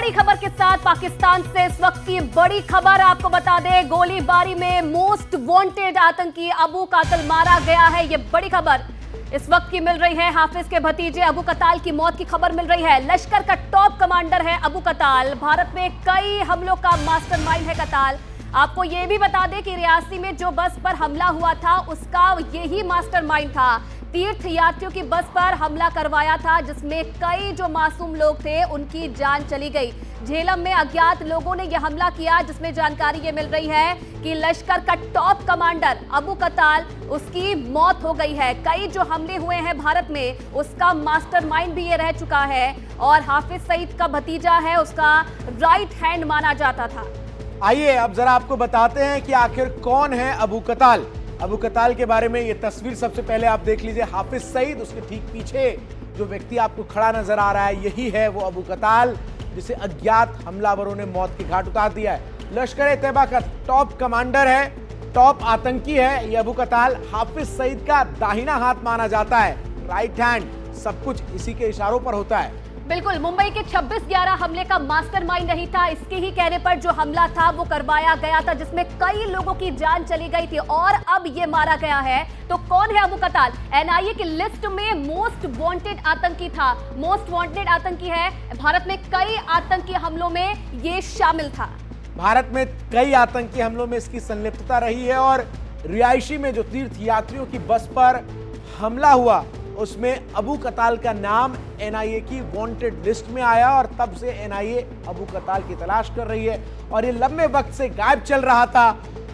बड़ी खबर के साथ पाकिस्तान से इस वक्त की बड़ी खबर आपको बता दें, गोलीबारी में मोस्ट वांटेड आतंकी अबू कातल मारा गया है। ये बड़ी खबर इस वक्त की मिल रही है। हाफिज के भतीजे अबू कताल की मौत की खबर मिल रही है। लश्कर का टॉप कमांडर है अबू कताल। भारत में कई हमलों का मास्टरमाइंड है कताल। आपको ये भी बता दें कि रियासी में जो बस पर हमला हुआ था उसका यही मास्टरमाइंड था। तीर्थ यात्रियों की बस पर हमला करवाया था जिसमें कई जो मासूम लोग थे उनकी जान चली गई। झेलम में अज्ञात लोगों ने यह हमला किया जिसमें जानकारी ये मिल रही है कि लश्कर का टॉप कमांडर अबू कताल उसकी मौत हो गई है। कई जो हमले हुए हैं भारत में उसका मास्टरमाइंड भी ये रह चुका है और हाफिज सईद का भतीजा है, उसका राइट हैंड माना जाता था। आइए अब जरा आपको बताते हैं कि आखिर कौन है अबू कताल। अबू कताल के बारे में ये तस्वीर सबसे पहले आप देख लीजिए। हाफिज सईद, उसके ठीक पीछे जो व्यक्ति आपको खड़ा नजर आ रहा है यही है वो अबू कताल जिसे अज्ञात हमलावरों ने मौत के घाट उतार दिया है। लश्कर तैयबा का टॉप कमांडर है, टॉप आतंकी है ये अबू कताल। हाफिज सईद का दाहिना हाथ माना जाता है, राइट हैंड। सब कुछ इसी के इशारों पर होता है। बिल्कुल, मुंबई के 26/11 हमले का मास्टरमाइंड नहीं था। इसके ही कहने पर जो हमला था वो करवाया गया था जिसमें कई लोगों की जान चली गई थी और अब ये मारा गया है। तो कौन है अबू कताल? एनआईए की लिस्ट में मोस्ट वांटेड आतंकी था, मोस्ट वांटेड आतंकी है। भारत में कई आतंकी हमलों में ये शामिल था। भारत में कई आतंकी हमलों में इसकी संलिप्तता रही है और रिहायशी में जो तीर्थ यात्रियों की बस पर हमला हुआ उसमें अबू कताल का नाम एनआईए की वांटेड लिस्ट में आया और तब से एनआईए अबू कताल की तलाश कर रही है और ये लंबे वक्त से गायब चल रहा था।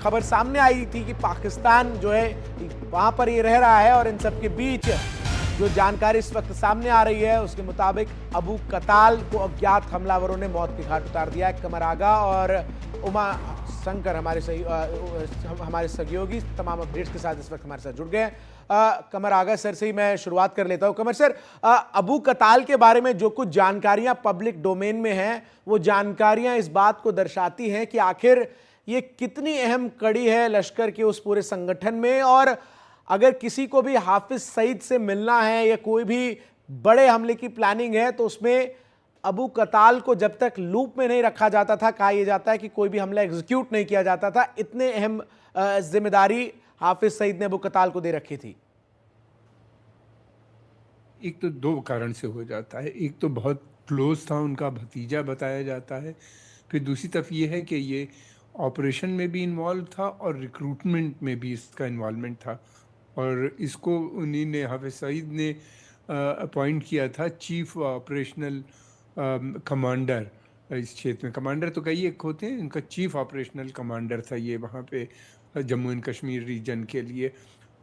खबर सामने आई थी कि पाकिस्तान जो है वहां पर ये रह रहा है और इन सब के बीच जो जानकारी इस वक्त सामने आ रही है उसके मुताबिक अबू कताल को अज्ञात हमलावरों ने मौत के घाट उतार दिया है। कमर आगा और उमा शंकर हमारे सहयोगी तमाम अपडेट्स के साथ इस वक्त हमारे साथ जुड़ गए हैं। कमर आगा सर से ही मैं शुरुआत कर लेता हूं। कमर सर, अबू कताल के बारे में जो कुछ जानकारियां पब्लिक डोमेन में हैं वो जानकारियां इस बात को दर्शाती हैं कि आखिर ये कितनी अहम कड़ी है लश्कर के उस पूरे संगठन में, और अगर किसी को भी हाफिज सईद से मिलना है या कोई भी बड़े हमले की प्लानिंग है तो उसमें अबू कताल को जब तक लूप में नहीं रखा जाता था, कहा यह जाता है कि कोई भी हमला एग्जीक्यूट नहीं किया जाता था। इतने अहम जिम्मेदारी हाफिज सईद ने अबू कताल को दे रखी थी। एक तो दो कारण से हो जाता है। एक तो बहुत क्लोज था, उनका भतीजा बताया जाता है। फिर दूसरी तरफ ये है कि ये ऑपरेशन में भी इन्वॉल्व था और रिक्रूटमेंट में भी इसका इन्वॉल्वमेंट था और इसको उन्हीं ने, हाफिज सईद ने अपॉइंट किया था चीफ ऑपरेशनल कमांडर इस क्षेत्र में। कमांडर तो कई एक होते हैं, इनका चीफ ऑपरेशनल कमांडर था ये वहाँ पे जम्मू एंड कश्मीर रीजन के लिए।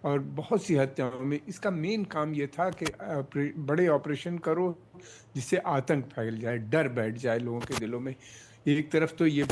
और बहुत सी हत्याओं में इसका मेन काम ये था कि बड़े ऑपरेशन करो जिससे आतंक फैल जाए, डर बैठ जाए लोगों के दिलों में। एक तरफ तो ये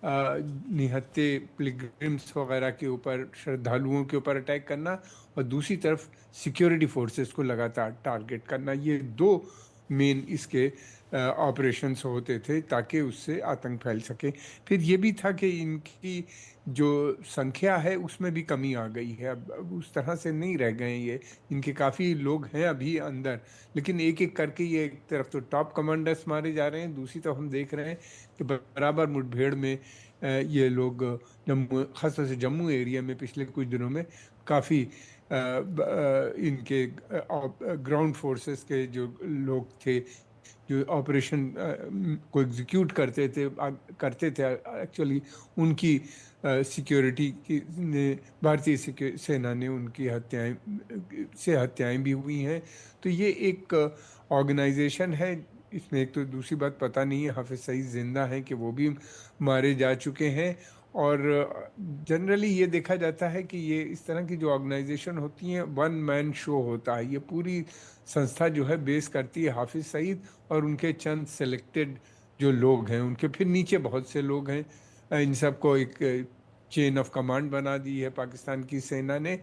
निहत्ते पिलग्रिम्स वगैरह के ऊपर, श्रद्धालुओं के ऊपर अटैक करना और दूसरी तरफ सिक्योरिटी फोर्सेस को लगातार टारगेट करना, ये दो मेन इसके ऑपरेशंस होते थे ताकि उससे आतंक फैल सके। फिर ये भी था कि इनकी जो संख्या है उसमें भी कमी आ गई है, अब उस तरह से नहीं रह गए ये। इनके काफ़ी लोग हैं अभी अंदर, लेकिन एक एक करके ये एक तरफ तो टॉप कमांडर्स मारे जा रहे हैं, दूसरी तरफ हम देख रहे हैं कि बराबर मुठभेड़ में ये लोग खासतौर से जम्मू एरिया में पिछले कुछ दिनों में काफ़ी इनके ग्राउंड फोर्सेस के जो लोग थे जो ऑपरेशन को एग्जीक्यूट करते थे एक्चुअली उनकी सिक्योरिटी की ने भारतीय सेना ने उनकी हत्याएं भी हुई हैं। तो ये एक ऑर्गेनाइजेशन है। इसमें एक तो दूसरी बात पता नहीं है हाफिज सईद जिंदा हैं कि वो भी मारे जा चुके हैं। और जनरली ये देखा जाता है कि ये इस तरह की जो ऑर्गेनाइजेशन होती हैं वन मैन शो होता है। ये पूरी संस्था जो है बेस करती है हाफिज सईद और उनके चंद सेलेक्टेड जो लोग हैं, उनके फिर नीचे बहुत से लोग हैं। इन सबको एक चेन ऑफ कमांड बना दी है पाकिस्तान की सेना ने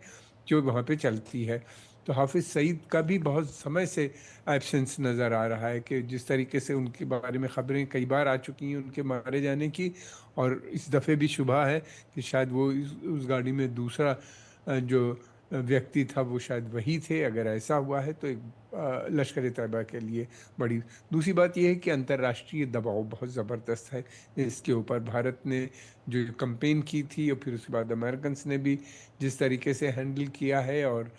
जो वहाँ पे चलती है। तो हाफिज सईद का भी बहुत समय से एब्सेंस नज़र आ रहा है कि जिस तरीके से उनके बारे में ख़बरें कई बार आ चुकी हैं उनके मारे जाने की, और इस दफ़े भी शुबा है कि शायद वो उस गाड़ी में दूसरा जो व्यक्ति था वो शायद वही थे। अगर ऐसा हुआ है तो एक लश्कर तैयबा के लिए बड़ी। दूसरी बात यह है कि अंतर्राष्ट्रीय दबाव बहुत ज़बरदस्त है इसके ऊपर। भारत ने जो कैंपेन की थी और फिर उसके बाद अमेरिकन्स ने भी जिस तरीके से हैंडल किया है, और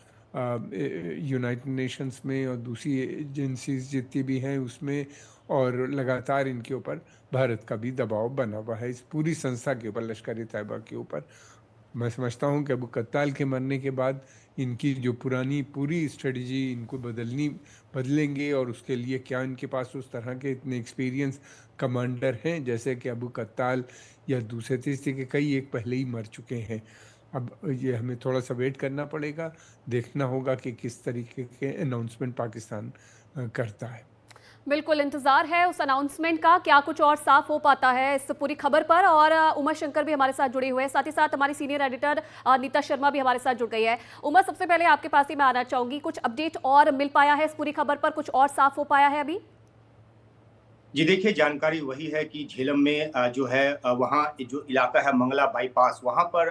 यूनाइटेड नेशंस में और दूसरी एजेंसीज जितनी भी हैं उसमें, और लगातार इनके ऊपर भारत का भी दबाव बना हुआ है इस पूरी संस्था के ऊपर, लश्कर तैयबा के ऊपर। मैं समझता हूं कि अबू कत्ताल के मरने के बाद इनकी जो पुरानी पूरी स्ट्रेटजी इनको बदलेंगे, और उसके लिए क्या इनके पास उस तरह के इतने एक्सपीरियंस कमांडर हैं जैसे कि अबू कत्ताल या दूसरे तीसरे के कई एक पहले ही मर चुके हैं। अब ये हमें थोड़ा सा वेट करना पड़ेगा, देखना होगा कि किस तरीके के अनाउंसमेंट पाकिस्तान करता है। बिल्कुल इंतजार है उस अनाउंसमेंट का, क्या कुछ और साफ हो पाता है इस पूरी खबर पर। और उमा शंकर भी हमारे साथ जुड़े हुए हैं, साथ ही साथ हमारी सीनियर एडिटर नीता शर्मा भी हमारे साथ जुड़ गई है। उमा, सबसे पहले आपके पास ही मैं आना चाहूंगी, कुछ अपडेट और मिल पाया है इस पूरी खबर पर, कुछ और साफ हो पाया है अभी? जी देखिए, जानकारी वही है कि झेलम में जो है वहाँ जो इलाका है मंगला बाईपास, वहाँ पर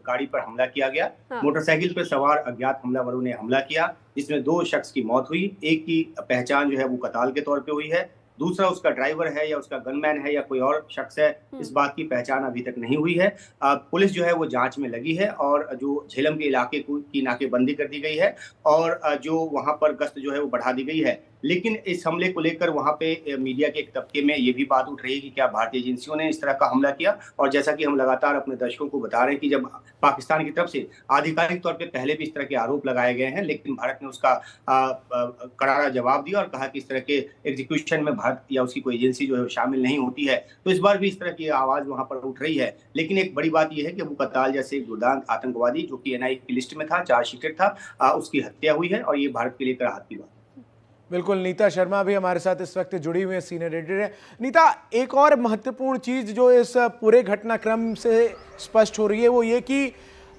गाड़ी पर हमला किया गया। हाँ। मोटरसाइकिल पर सवार अज्ञात हमलावरों ने हमला किया, जिसमें 2 शख्स की मौत हुई। एक की पहचान जो है वो कताल के तौर पे हुई है, दूसरा उसका ड्राइवर है या उसका गनमैन है या कोई और शख्स है, इस बात की पहचान अभी तक नहीं हुई है। पुलिस जो है वो जांच में लगी है और जो झेलम के इलाके की नाकेबंदी कर दी गई है और जो वहां पर गश्त जो है वो बढ़ा दी गई है। लेकिन इस हमले को लेकर वहां पे मीडिया के एक तबके में ये भी बात उठ रही है कि क्या भारतीय एजेंसियों ने इस तरह का हमला किया। और जैसा कि हम लगातार अपने दर्शकों को बता रहे हैं कि जब पाकिस्तान की तरफ से आधिकारिक तौर पे पहले भी इस तरह के आरोप लगाए गए हैं, लेकिन भारत ने उसका करारा जवाब दिया और कहा कि इस तरह के एग्जीक्यूशन में भारत या उसकी कोई एजेंसी जो है शामिल नहीं होती है। तो इस बार भी इस तरह की आवाज वहां पर उठ रही है। लेकिन एक बड़ी बात यह है कि अबू कत्ताल जैसे एक दुर्दांत आतंकवादी जो कि एनआईए की लिस्ट में था, चार्जशीटेड था, उसकी हत्या हुई है और ये भारत के लिए राहत की बात। बिल्कुल, नीता शर्मा भी हमारे साथ इस वक्त जुड़ी हुई है, सीनियर एडिटर है। नीता, एक और महत्वपूर्ण चीज जो इस पूरे घटनाक्रम से स्पष्ट हो रही है वो ये कि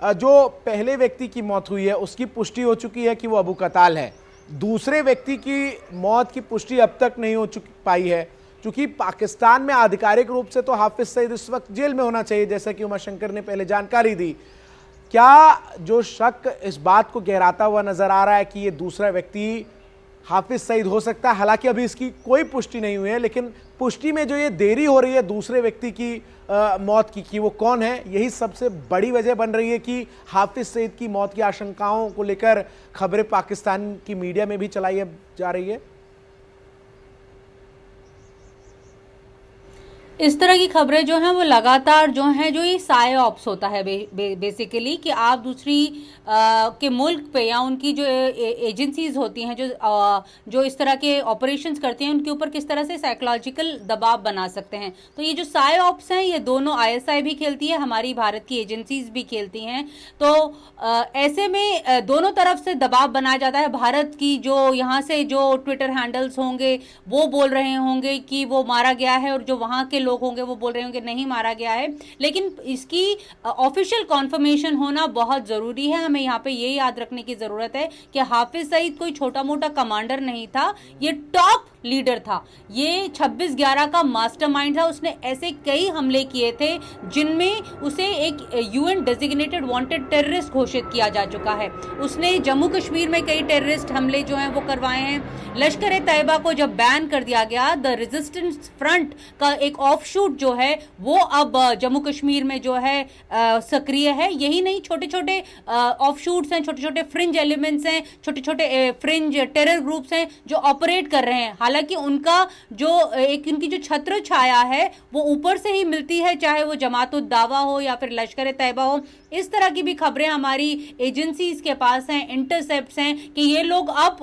जो पहले व्यक्ति की मौत हुई है उसकी पुष्टि हो चुकी है कि वो अबू कत्ताल है। दूसरे व्यक्ति की मौत की पुष्टि अब तक नहीं हो पाई है, क्योंकि पाकिस्तान में आधिकारिक रूप से तो हाफिज सईद इस वक्त जेल में होना चाहिए, जैसा कि उमा शंकर ने पहले जानकारी दी। क्या जो शक इस बात को गहराता हुआ नजर आ रहा है कि ये दूसरा व्यक्ति हाफिज सईद हो सकता है, हालांकि अभी इसकी कोई पुष्टि नहीं हुई है, लेकिन पुष्टि में जो ये देरी हो रही है दूसरे व्यक्ति की मौत की कि वो कौन है, यही सबसे बड़ी वजह बन रही है कि हाफिज सईद की मौत की आशंकाओं को लेकर खबरें पाकिस्तान की मीडिया में भी चलाई जा रही है। इस तरह की खबरें जो हैं वो लगातार जो हैं, जो ये साय ऑप्स होता है बेसिकली कि आप दूसरी के मुल्क पे या उनकी जो एजेंसीज होती हैं जो इस तरह के ऑपरेशंस करती हैं उनके ऊपर किस तरह से साइकोलॉजिकल दबाव बना सकते हैं। तो ये जो साय ऑप्स हैं ये दोनों आईएसआई भी खेलती है, हमारी भारत की एजेंसीज भी खेलती हैं। तो ऐसे में दोनों तरफ से दबाव बनाया जाता है। भारत की जो यहाँ से जो ट्विटर हैंडल्स होंगे वो बोल रहे होंगे कि वो मारा गया है, और जो वहाँ के लोग होंगे वो बोल रहे होंगे नहीं मारा गया है। लेकिन इसकी ऑफिशियल कॉन्फर्मेशन होना बहुत जरूरी है। हमें यहाँ पे ये याद रखने की जरूरत है कि हाफिज सईद कोई छोटा मोटा कमांडर नहीं था, ये टॉप लीडर था, ये 26/11 का मास्टरमाइंड था। उसने ऐसे कई हमले किए थे जिनमें उसे एक यूएन डेजिग्नेटेड वांटेड टेररिस्ट घोषित किया जा चुका है। उसने जम्मू कश्मीर में कई टेररिस्ट हमले जो हैं वो करवाए हैं। लश्कर तैयबा को जब बैन कर दिया गया, द रेजिस्टेंस फ्रंट का एक ऑफशूट जो है वो अब जम्मू कश्मीर में जो है सक्रिय है। यही नहीं, छोटे छोटे ऑफशूट्स हैं, छोटे छोटे फ्रिंज एलिमेंट्स हैं, छोटे छोटे फ्रिंज टेरर ग्रुप्स हैं जो ऑपरेट कर रहे हैं। हालांकि उनका जो उनकी जो छत्र छाया है वो ऊपर से ही मिलती है, चाहे वो जमात उद दावा हो या फिर लश्कर तैयबा हो। इस तरह की भी खबरें हमारी एजेंसीज के पास हैं, इंटरसेप्ट्स हैं कि ये लोग अब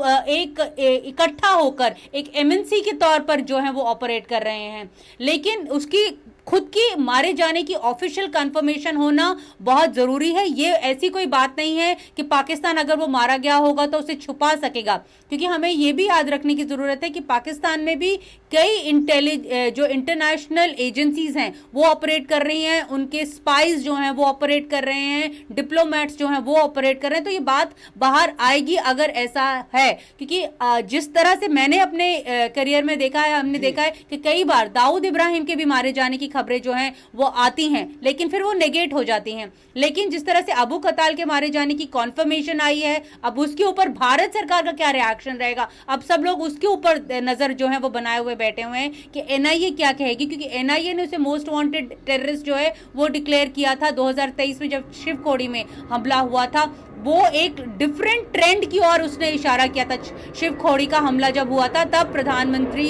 इकट्ठा होकर एक एमएनसी के तौर पर जो है वो ऑपरेट कर रहे हैं। लेकिन उसकी खुद की मारे जाने की ऑफिशियल कंफर्मेशन होना बहुत जरूरी है। ये ऐसी कोई बात नहीं है कि पाकिस्तान अगर वो मारा गया होगा तो उसे छुपा सकेगा, क्योंकि हमें ये भी याद रखने की जरूरत है कि पाकिस्तान में भी कई जो इंटरनेशनल एजेंसीज हैं वो ऑपरेट कर रही हैं, उनके स्पाइस जो हैं वो ऑपरेट कर रहे हैं, डिप्लोमेट्स जो हैं वो ऑपरेट कर रहे हैं। तो ये बात बाहर आएगी अगर ऐसा है, क्योंकि जिस तरह से मैंने अपने करियर में देखा है, हमने देखा है कि कई बार दाऊद इब्राहिम के भी मारे जाने की खबरें जो हैं वो आती हैं लेकिन फिर वो नेगेट हो जाती हैं। लेकिन जिस तरह से अबू कताल के मारे जाने की कॉन्फर्मेशन आई है, अब उसके ऊपर भारत सरकार का क्या रिएक्शन रहेगा, अब सब लोग उसके ऊपर नजर जो है वो बनाए हुए बैठे हुए हैं कि एनआईए क्या कहेगी, क्योंकि एनआईए ने उसे मोस्ट वांटेड टेररिस्ट जो है वो डिक्लेयर किया था 2023 में जब शिव खोड़ी में हमला हुआ था। वो एक डिफरेंट ट्रेंड की ओर उसने इशारा किया था। शिव खोड़ी का हमला जब हुआ था तब प्रधानमंत्री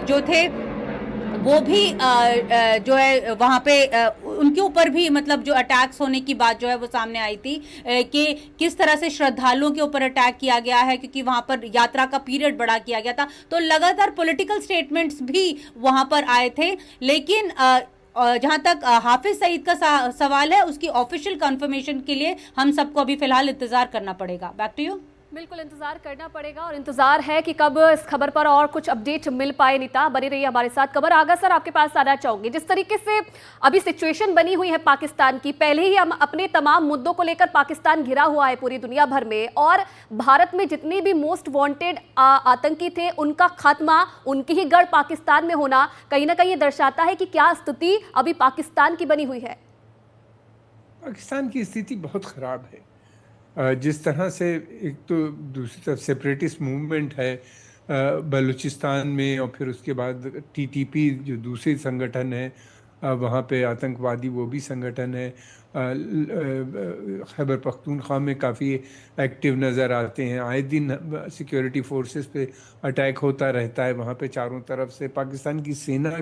जो थे वो भी जो है वहां पे उनके ऊपर भी मतलब जो अटैक्स होने की बात जो है वो सामने आई थी कि किस तरह से श्रद्धालुओं के ऊपर अटैक किया गया है, क्योंकि वहां पर यात्रा का पीरियड बढ़ा किया गया था। तो लगातार पॉलिटिकल स्टेटमेंट्स भी वहां पर आए थे। लेकिन जहां तक हाफिज सईद का सवाल है, उसकी ऑफिशियल कंफर्मेशन के लिए हम सबको अभी फिलहाल इंतजार करना पड़ेगा। Back to you. बिल्कुल इंतजार करना पड़ेगा और इंतजार है कि कब इस खबर पर और कुछ अपडेट मिल पाए। नीता बनी रही हमारे साथ। खबर आगा सर आपके पास आना चाहूंगी, जिस तरीके से अभी सिचुएशन बनी हुई है पाकिस्तान की, पहले ही हम अपने तमाम मुद्दों को लेकर पाकिस्तान घिरा हुआ है पूरी दुनिया भर में, और भारत में जितने भी मोस्ट वांटेड आतंकी थे उनका खात्मा, उनकी ही गढ़ पाकिस्तान में होना कहीं ना कहीं ये दर्शाता है कि क्या स्थिति अभी पाकिस्तान की बनी हुई है। पाकिस्तान की स्थिति बहुत खराब है। जिस तरह से एक तो दूसरी तरफ सेपरेटिस्ट मूवमेंट है बलूचिस्तान में, और फिर उसके बाद टीटीपी जो दूसरी संगठन है वहाँ पे आतंकवादी वो भी संगठन है। खैबर पख्तूनख्वा में काफ़ी एक्टिव नज़र आते हैं, आए दिन सिक्योरिटी फोर्सेस पे अटैक होता रहता है वहाँ पे चारों तरफ से। पाकिस्तान की सेना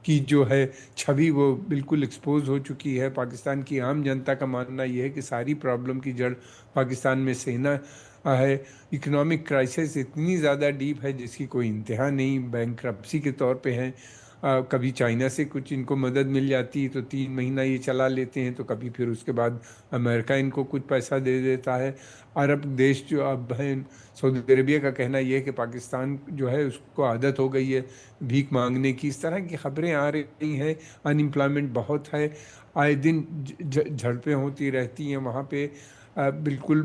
की जो है छवि वो बिल्कुल एक्सपोज हो चुकी है। पाकिस्तान की आम जनता का मानना ये है कि सारी प्रॉब्लम की जड़ पाकिस्तान में सेना है। इकोनॉमिक क्राइसिस इतनी ज़्यादा डीप है जिसकी कोई इंतहा नहीं, बैंक्रप्सी के तौर पे हैं। कभी चाइना से कुछ इनको मदद मिल जाती है तो 3 महीना ये चला लेते हैं, तो कभी फिर उसके बाद अमेरिका इनको कुछ पैसा दे देता है। अरब देश जो अब हैं, सऊदी अरेबिया का कहना यह है कि पाकिस्तान जो है उसको आदत हो गई है भीख मांगने की। इस तरह की खबरें आ रही हैं। अनएम्प्लॉयमेंट बहुत है, आए दिन झड़पें होती रहती हैं वहाँ पे। बिल्कुल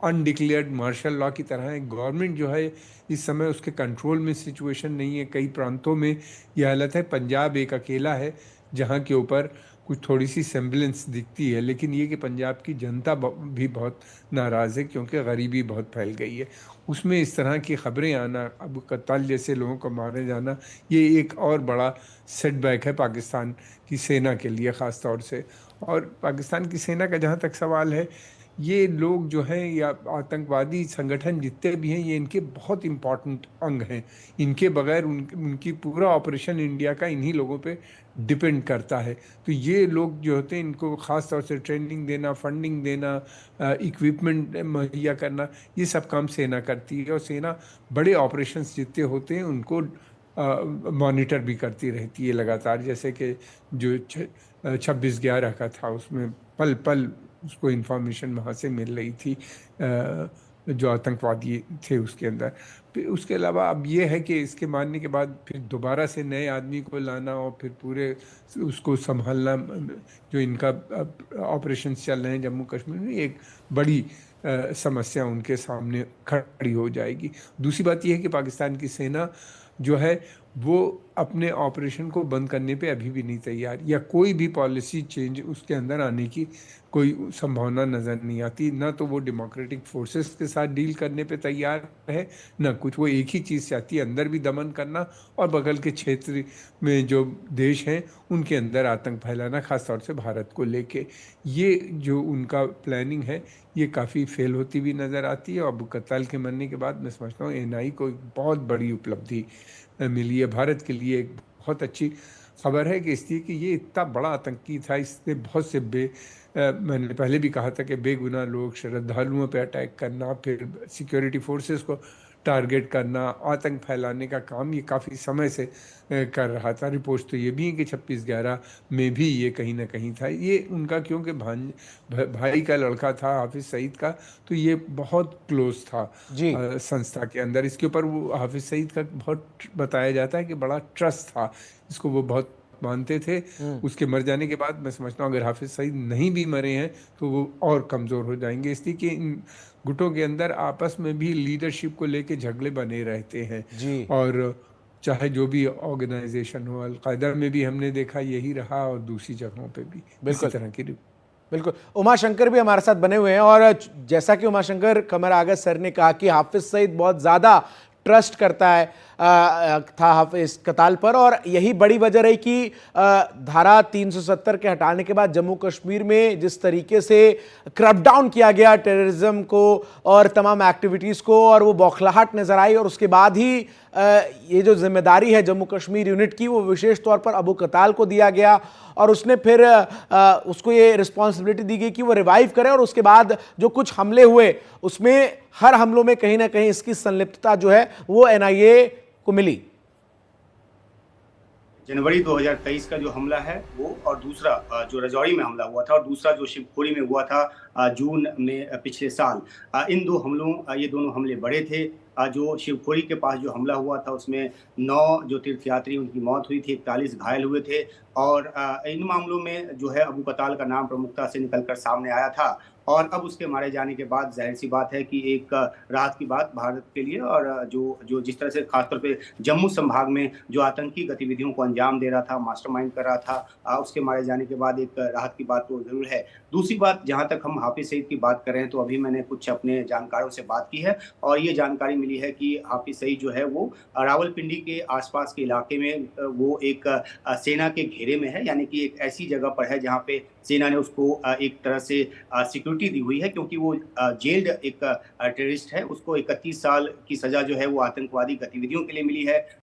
अनडिक्लेयर्ड मार्शल लॉ की तरह है। गवर्नमेंट जो है इस समय उसके कंट्रोल में सिचुएशन नहीं है। कई प्रांतों में यह हालत है। पंजाब एक अकेला है जहाँ के ऊपर कुछ थोड़ी सी सेम्बलेंस दिखती है, लेकिन ये कि पंजाब की जनता भी बहुत नाराज़ है क्योंकि गरीबी बहुत फैल गई है। उसमें इस तरह की खबरें आना, अबू कत्ताल जैसे लोगों को मारे जाना, ये एक और बड़ा सेटबैक है पाकिस्तान की सेना के लिए ख़ास तौर से। और पाकिस्तान की सेना का जहाँ तक सवाल है, ये लोग जो हैं या आतंकवादी संगठन जितने भी हैं ये इनके बहुत इम्पॉर्टेंट अंग हैं। इनके बगैर उनकी पूरा ऑपरेशन इंडिया का इन्हीं लोगों पे डिपेंड करता है। तो ये लोग जो होते हैं इनको ख़ास तौर से ट्रेनिंग देना, फंडिंग देना, इक्विपमेंट मुहैया करना, ये सब काम सेना करती है। और सेना बड़े ऑपरेशंस जितने होते हैं उनको मॉनिटर भी करती रहती है लगातार। जैसे कि जो 26/11 का था उसमें पल पल उसको इन्फॉर्मेशन वहाँ से मिल रही थी जो आतंकवादी थे उसके अंदर। फिर उसके अलावा अब ये है कि इसके मारने के बाद फिर दोबारा से नए आदमी को लाना और फिर पूरे उसको संभालना, जो इनका ऑपरेशन चल रहे हैं जम्मू कश्मीर में, एक बड़ी समस्या उनके सामने खड़ी हो जाएगी। दूसरी बात यह है कि पाकिस्तान की सेना जो है वो अपने ऑपरेशन को बंद करने पे अभी भी नहीं तैयार, या कोई भी पॉलिसी चेंज उसके अंदर आने की कोई संभावना नज़र नहीं आती। ना तो वो डेमोक्रेटिक फोर्सेस के साथ डील करने पे तैयार है, ना कुछ। वो एक ही चीज़ चाहती है, अंदर भी दमन करना और बगल के क्षेत्र में जो देश हैं उनके अंदर आतंक फैलाना, ख़ास तौर से भारत को लेके। ये जो उनका प्लानिंग है ये काफ़ी फेल होती हुई नज़र आती है। और अबू कत्ताल के मरने के बाद मैं समझता हूँ एनआई को एक बहुत बड़ी उपलब्धि मिली है। भारत के लिए एक बहुत अच्छी खबर है कि इसलिए कि ये इतना बड़ा आतंकी था, इसने बहुत से मैंने पहले भी कहा था कि बेगुनाह लोग, श्रद्धालुओं पे अटैक करना, फिर सिक्योरिटी फोर्सेस को टारगेट करना, आतंक फैलाने का काम ये काफ़ी समय से कर रहा था। रिपोर्ट्स तो ये भी हैं कि 26/11 में भी ये कहीं ना कहीं था। ये उनका क्योंकि भाई का लड़का था हाफिज़ सईद का, तो ये बहुत क्लोज था जी। संस्था के अंदर। इसके ऊपर वो हाफिज़ सईद का बहुत बताया जाता है कि बड़ा ट्रस्ट था, इसको वो बहुत मानते थे। उसके मर जाने के बाद मैं समझता हूँ अगर हाफिज़ सईद नहीं भी मरे हैं तो वो और कमज़ोर हो जाएंगे, इसलिए कि इन गुटों के अंदर आपस में भी लीडरशिप को लेके झगड़े बने रहते हैं। जी। और चाहे जो भी ऑर्गेनाइजेशन हो, अलकायदा में भी हमने देखा यही रहा और दूसरी जगहों पे भी इसी बिल्कुल। तरह की। बिल्कुल, उमाशंकर भी हमारे साथ बने हुए हैं और जैसा कि उमाशंकर कमर आगा सर ने कहा कि हाफिज सईद बहुत ज़्यादा ट्रस्ट करता है था हाफिज कताल पर, और यही बड़ी वजह रही कि धारा 370 के हटाने के बाद जम्मू कश्मीर में जिस तरीके से क्रैकडाउन किया गया टेररिज्म को और तमाम एक्टिविटीज़ को, और वो बौखलाहट नजर आई, और उसके बाद ही ये जो जिम्मेदारी है जम्मू कश्मीर यूनिट की वो विशेष तौर पर अबू कताल को दिया गया, और उसने फिर उसको ये रिस्पॉन्सिबिलिटी दी गई कि वो रिवाइव करे, और उसके बाद जो कुछ हमले हुए उसमें हर हमलों में कहीं ना कहीं इसकी संलिप्तता जो है वो एनआईए को मिली। जनवरी 2023 का जो हमला है वो, और दूसरा जो राजौरी में हमला हुआ था, और दूसरा जो शिवपुरी में हुआ था जून में पिछले साल, इन दो हमलों, ये दोनों हमले बड़े थे। जो शिवपुरी के पास जो हमला हुआ था उसमें 9 जो तीर्थयात्री उनकी मौत हुई थी, 41 घायल हुए थे, और इन मामलों में जो है अबू कताल का नाम प्रमुखता से निकलकर सामने आया था। और अब उसके मारे जाने के बाद जाहिर सी बात है कि एक राहत की बात भारत के लिए, और जो जिस तरह से खासतौर पे जम्मू संभाग में जो आतंकी गतिविधियों को अंजाम दे रहा था, मास्टरमाइंड कर रहा था, उसके मारे जाने के बाद एक राहत की बात तो जरूर है। दूसरी बात, जहां तक हम हाफिज सईद की बात कर रहे हैं, तो अभी मैंने कुछ अपने जानकारों से बात की है और ये जानकारी मिली है कि हाफिज सईद जो है वो रावलपिंडी के आसपास के इलाके में वो एक सेना के घेरे में है, यानी कि एक ऐसी जगह पर है जहां पे सेना ने उसको एक तरह से सिक्योरिटी दी हुई है, क्योंकि वो जेल्ड एक टेररिस्ट है। उसको 31 साल की सजा जो है वो आतंकवादी गतिविधियों के लिए मिली है।